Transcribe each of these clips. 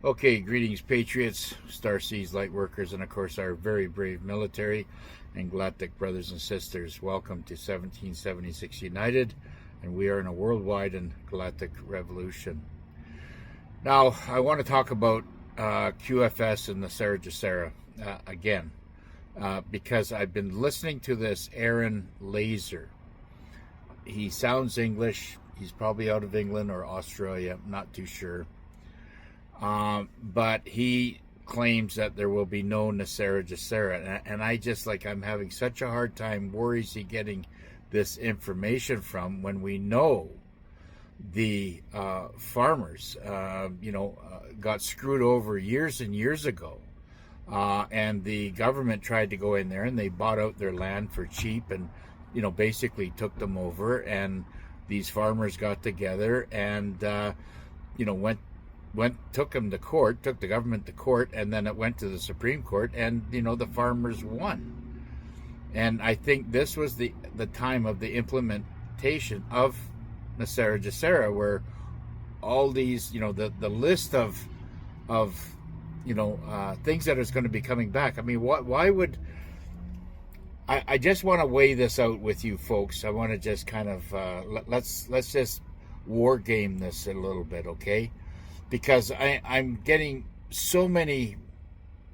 Okay, greetings, Patriots, Starseas Lightworkers, and of course our very brave military and galactic brothers and sisters. Welcome to 1776 United, and we are in a worldwide and galactic revolution. Now, I want to talk about QFS and Nesara Gesara again, because I've been listening to this Aaron Laser. He sounds English. He's probably out of England or Australia, I'm not too sure. But he claims that there will be no Nesara Gesara, and I just I'm having such a hard time. Where is he getting this information from when we know the farmers, got screwed over years and years ago, and the government tried to go in there and they bought out their land for cheap and basically took them over, and these farmers got together and took them to court, took the government to court, and then it went to the Supreme Court, and the farmers won. And I think this was the time of the implementation of Nesara Gesara, where all these the list of things that is going to be coming back. I mean, why would I just want to weigh this out with you folks. I want to just kind of let's just war game this a little bit, okay? Because I'm getting so many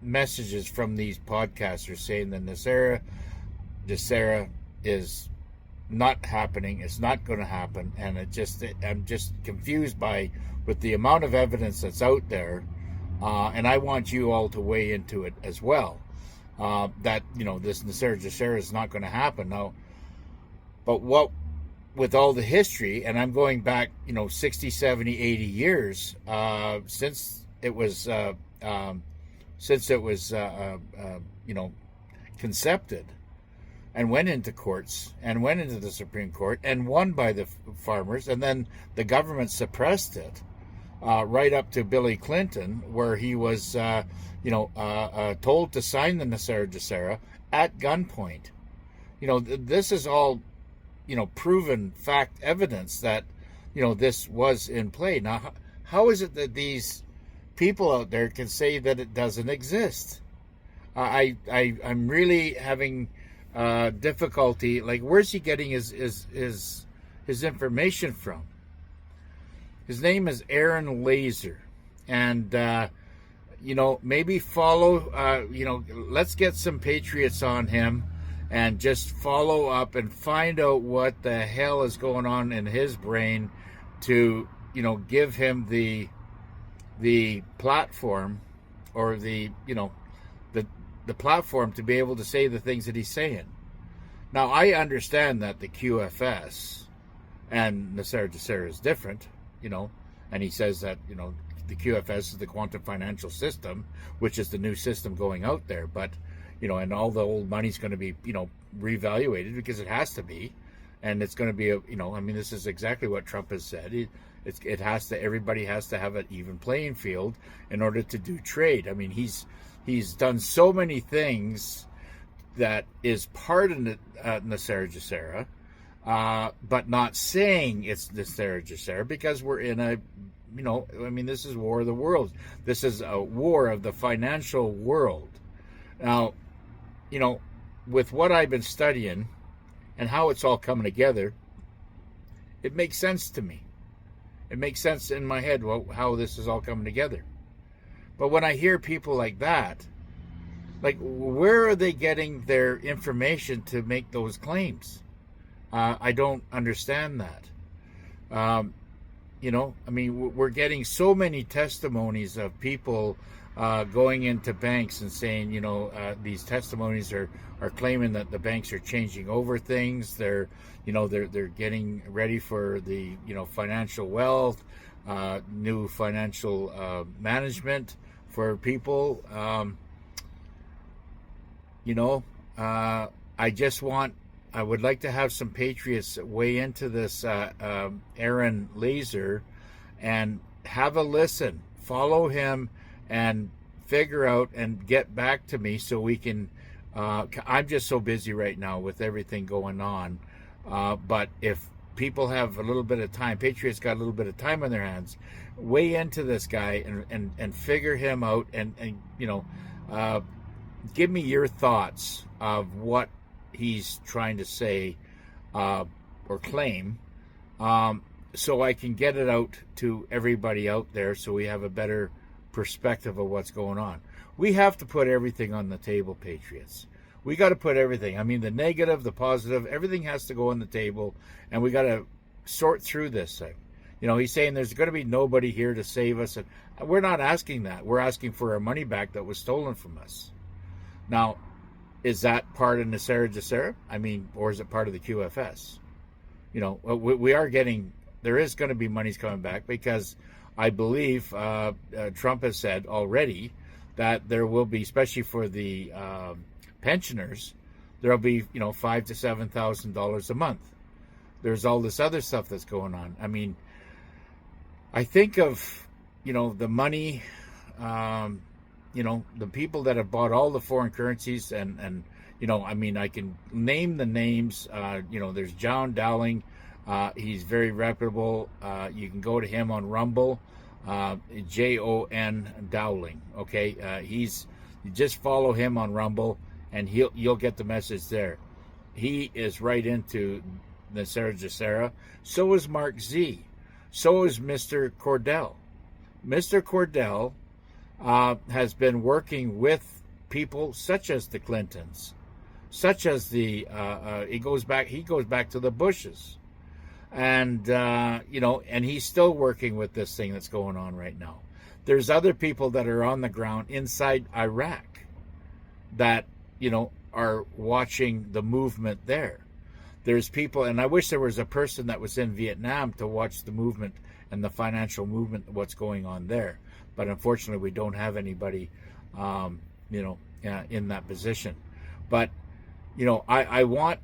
messages from these podcasters saying that Nesara Gesara is not happening. It's not going to happen, and I'm just confused with the amount of evidence that's out there, and I want you all to weigh into it as well. That this Nesara Gesara is not going to happen now. But with all the history, and I'm going back 60, 70, 80 years since it was concepted, and went into courts and went into the Supreme Court and won by the farmers, and then the government suppressed it right up to Billy Clinton, where he was told to sign the Nesara Gesara at gunpoint. This is all proven fact evidence that this was in play. Now, how is it that these people out there can say that it doesn't exist? I'm really having difficulty. Where's he getting his information from? His name is Aaron Laser, and maybe follow. Let's get some patriots on him and just follow up and find out what the hell is going on in his brain to give him the platform, or the platform to be able to say the things that he's saying. Now, I understand that the QFS and Nesara Gesara is different, and he says that the QFS is the quantum financial system, which is the new system going out there, but and all the old money's going to be, reevaluated, because it has to be, and it's going to be this is exactly what Trump has said. Everybody has to have an even playing field in order to do trade. I mean, he's done so many things that is part of Nesara Gesara, but not saying it's Nesara Gesara, because we're in a this is War of the Worlds. This is a war of the financial world. Now, with what I've been studying and how it's all coming together, it makes sense to me. It makes sense in my head how this is all coming together. But when I hear people like that, where are they getting their information to make those claims? I don't understand that. We're getting so many testimonies of people going into banks and saying, these testimonies are claiming that the banks are changing over things. They're getting ready for the financial wealth, new financial management for people. I would like to have some patriots weigh into this Aaron Laser and have a listen, follow him, and figure out and get back to me so we can. I'm just so busy right now with everything going on. But if people have a little bit of time, patriots got a little bit of time on their hands, weigh into this guy and figure him out, and give me your thoughts of what he's trying to say or claim, so I can get it out to everybody out there so we have a better perspective of what's going on. We have to put everything on the table, Patriots. We got to put everything. I mean, the negative, the positive, everything has to go on the table, and we got to sort through this thing. He's saying there's going to be nobody here to save us. And we're not asking that. We're asking for our money back that was stolen from us. Now, is that part of Nesara Gesara? I mean, or is it part of the QFS? We are getting, there is going to be monies coming back, because I believe Trump has said already that there will be, especially for the pensioners, there'll be, $5,000 to $7,000 a month. There's all this other stuff that's going on. I mean, I think of, the money, the people that have bought all the foreign currencies, and I mean, I can name the names. There's John Dowling. He's very reputable. You can go to him on Rumble, Jon Dowling. Okay, you just follow him on Rumble, and you'll get the message there. He is right into Nesara Gesara. So is Mark Z. So is Mr. Cordell. Mr. Cordell has been working with people such as the Clintons, such as the he goes back to the Bushes, and and he's still working with this thing that's going on right now. There's other people that are on the ground inside Iraq that are watching the movement there. There's people, and I wish there was a person that was in Vietnam to watch the movement and the financial movement, what's going on there. But unfortunately, we don't have anybody, in that position. But, I want,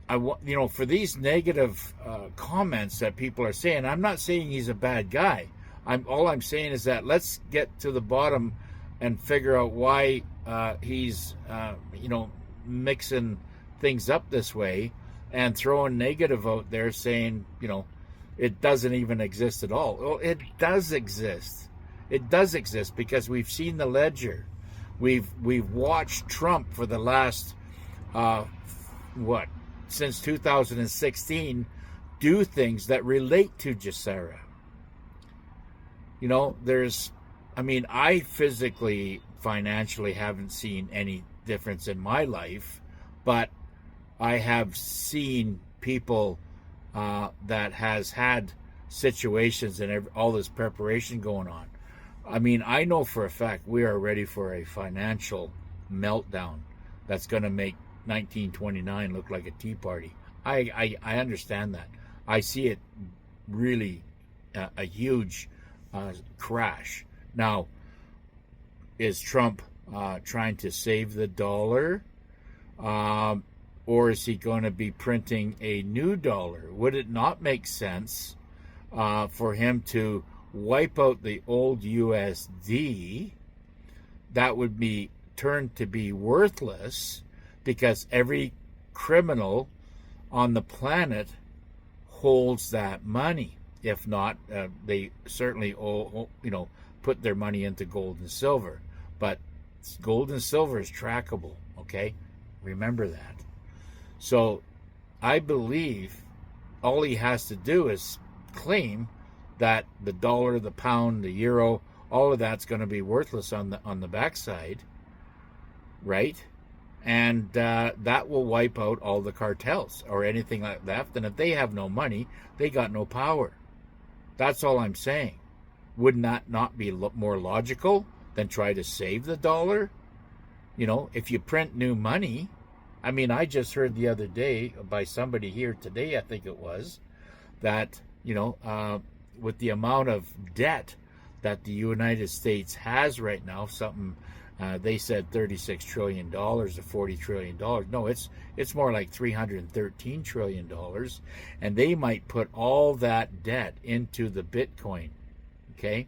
for these negative comments that people are saying, I'm not saying he's a bad guy. All I'm saying is that let's get to the bottom and figure out why he's, mixing things up this way and throwing negative out there, saying, it doesn't even exist at all. Well, it does exist. It does exist, because we've seen the ledger. We've watched Trump for the last since 2016 do things that relate to Gesara. I physically, financially haven't seen any difference in my life, but I have seen people that has had situations and all this preparation going on. I know for a fact we are ready for a financial meltdown that's going to make 1929 look like a tea party. I understand that. I see it really a huge crash. Now, is Trump trying to save the dollar? Or is he going to be printing a new dollar? Would it not make sense for him to wipe out the old USD? That would be turned to be worthless, because every criminal on the planet holds that money. If not, they certainly put their money into gold and silver. But gold and silver is trackable, okay? Remember that. So I believe all he has to do is claim that the dollar, the pound, the euro, all of that's going to be worthless on the backside, right? And that will wipe out all the cartels or anything like that. And if they have no money, they got no power. That's all I'm saying. Would that not be more logical than try to save the dollar? If you print new money, I just heard the other day by somebody here today, I think it was, that, with the amount of debt that the United States has right now, they said $36 trillion or $40 trillion. No, it's more like $313 trillion. And they might put all that debt into the Bitcoin, okay?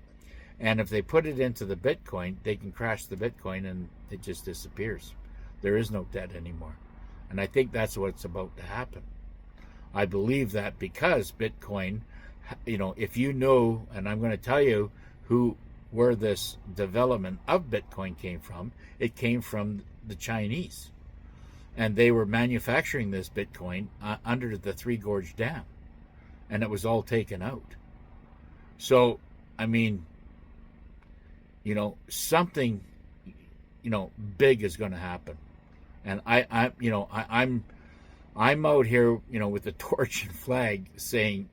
And if they put it into the Bitcoin, they can crash the Bitcoin and it just disappears. There is no debt anymore. And I think that's what's about to happen. I believe that because Bitcoin if you know, and I'm going to tell you where this development of Bitcoin came from, it came from the Chinese. And they were manufacturing this Bitcoin under the Three Gorge Dam. And it was all taken out. So, I mean, something, big is going to happen. And I'm out here, with the torch and flag saying,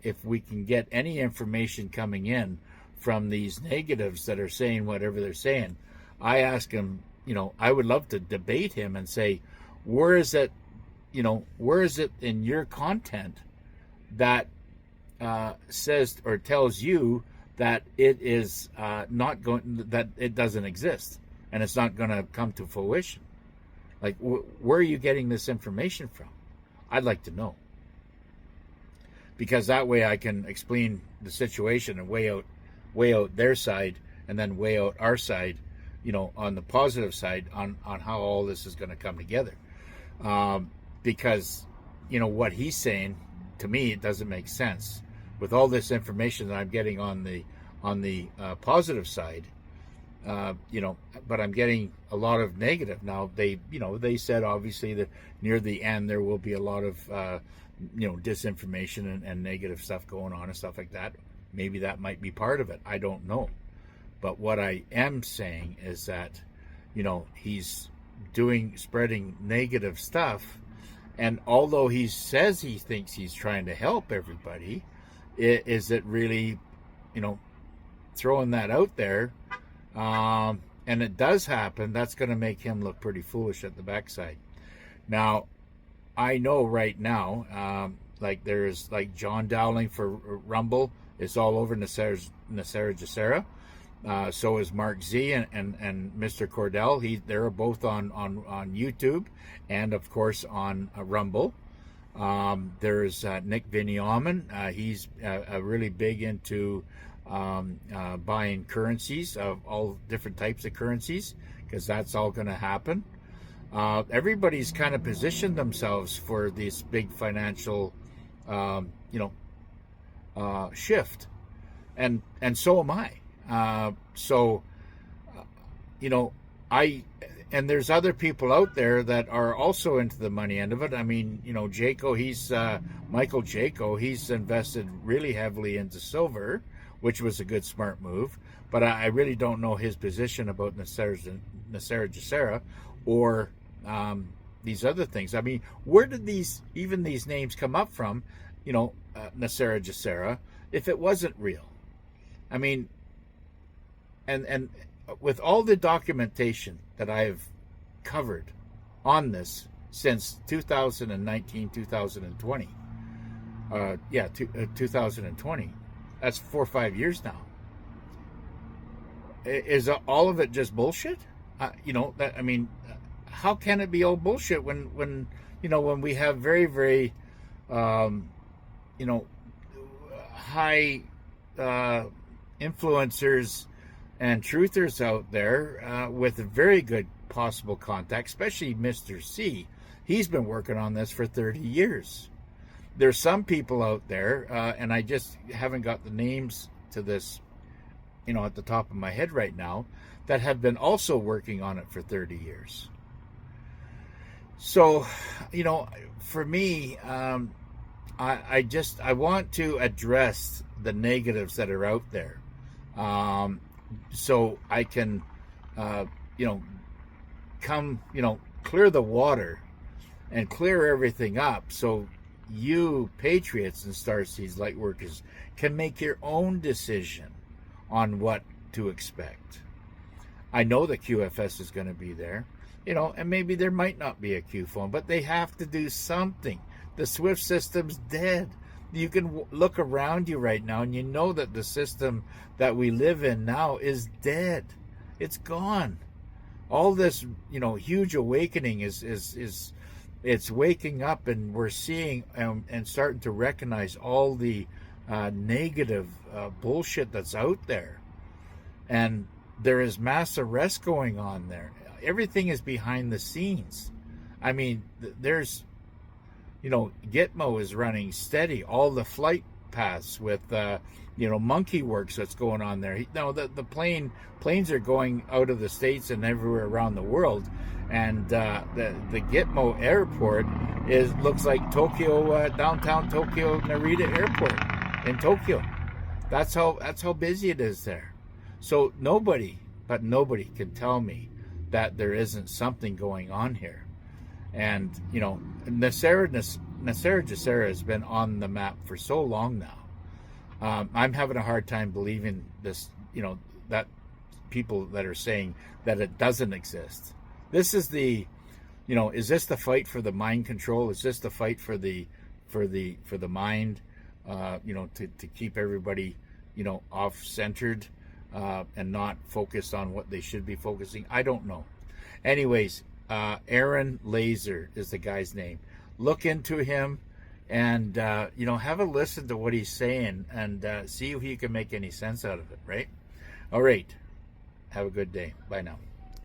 if we can get any information coming in from these negatives that are saying whatever they're saying, I ask him, I would love to debate him and say, where is it in your content that says or tells you that it is not going, that it doesn't exist and it's not going to come to fruition? Like, where are you getting this information from? I'd like to know. Because that way I can explain the situation and weigh out their side and then weigh out our side, on the positive side on how all this is going to come together. Because, what he's saying, to me, it doesn't make sense. With all this information that I'm getting on the positive side, but I'm getting a lot of negative. Now, they said obviously that near the end there will be a lot of, disinformation and negative stuff going on and stuff like that. Maybe that might be part of it. I don't know. But what I am saying is that, he's spreading negative stuff. And although he says he thinks he's trying to help everybody, is it really, throwing that out there? And it does happen, that's going to make him look pretty foolish at the backside. Now, I know right now, there's John Dowling for Rumble. It's all over Nesara Gesara. So is Mark Z and Mr. Cordell. They're both on YouTube and of course on Rumble. There's Nick Vigneaumon. He's really big into buying currencies of all different types of currencies, because that's all going to happen. Everybody's kind of positioned themselves for this big financial, shift, and so am I. And there's other people out there that are also into the money end of it. I mean, Jaco, Michael Jaco, he's invested really heavily into silver, which was a good, smart move. But I really don't know his position about Nesara Gesara or these other things. I mean, where did these names come up from, Nesara Gesara, if it wasn't real? I mean, and with all the documentation that I've covered on this since 2019, 2020, 2020, that's 4 or 5 years now. Is all of it just bullshit? How can it be all bullshit when we have very, very, high influencers and truthers out there with a very good possible contact, especially Mr. C. He's been working on this for 30 years. There's some people out there, and I just haven't got the names to this, at the top of my head right now, that have been also working on it for 30 years. So, for me, I want to address the negatives that are out there. So I can, clear the water and clear everything up, so you patriots and Starseeds light workers can make your own decision on what to expect. I know the QFS is going to be there, and maybe there might not be a Q phone, but they have to do something. The SWIFT system's dead. You can look around you right now and you know that the system that we live in now is dead. It's gone. All this, huge awakening is it's waking up, and we're seeing and starting to recognize all the negative bullshit that's out there. And there is mass arrest going on there. Everything is behind the scenes. I mean, there's, Gitmo is running steady. All the flight paths, with monkey works that's going on there. The planes are going out of the States and everywhere around the world, and the Gitmo airport looks like Tokyo, downtown Tokyo Narita Airport in Tokyo. That's how busy it is there. So nobody can tell me that there isn't something going on here. And Nesara Gesara has been on the map for so long now. I'm having a hard time believing this, that people that are saying that it doesn't exist. This is is this the fight for the mind control? Is this the fight for the mind, to keep everybody, off-centered, and not focused on what they should be focusing? I don't know. Anyways, Aaron Laser is the guy's name. Look into him, and have a listen to what he's saying, and see if you can make any sense out of it. Right? All right. Have a good day. Bye now.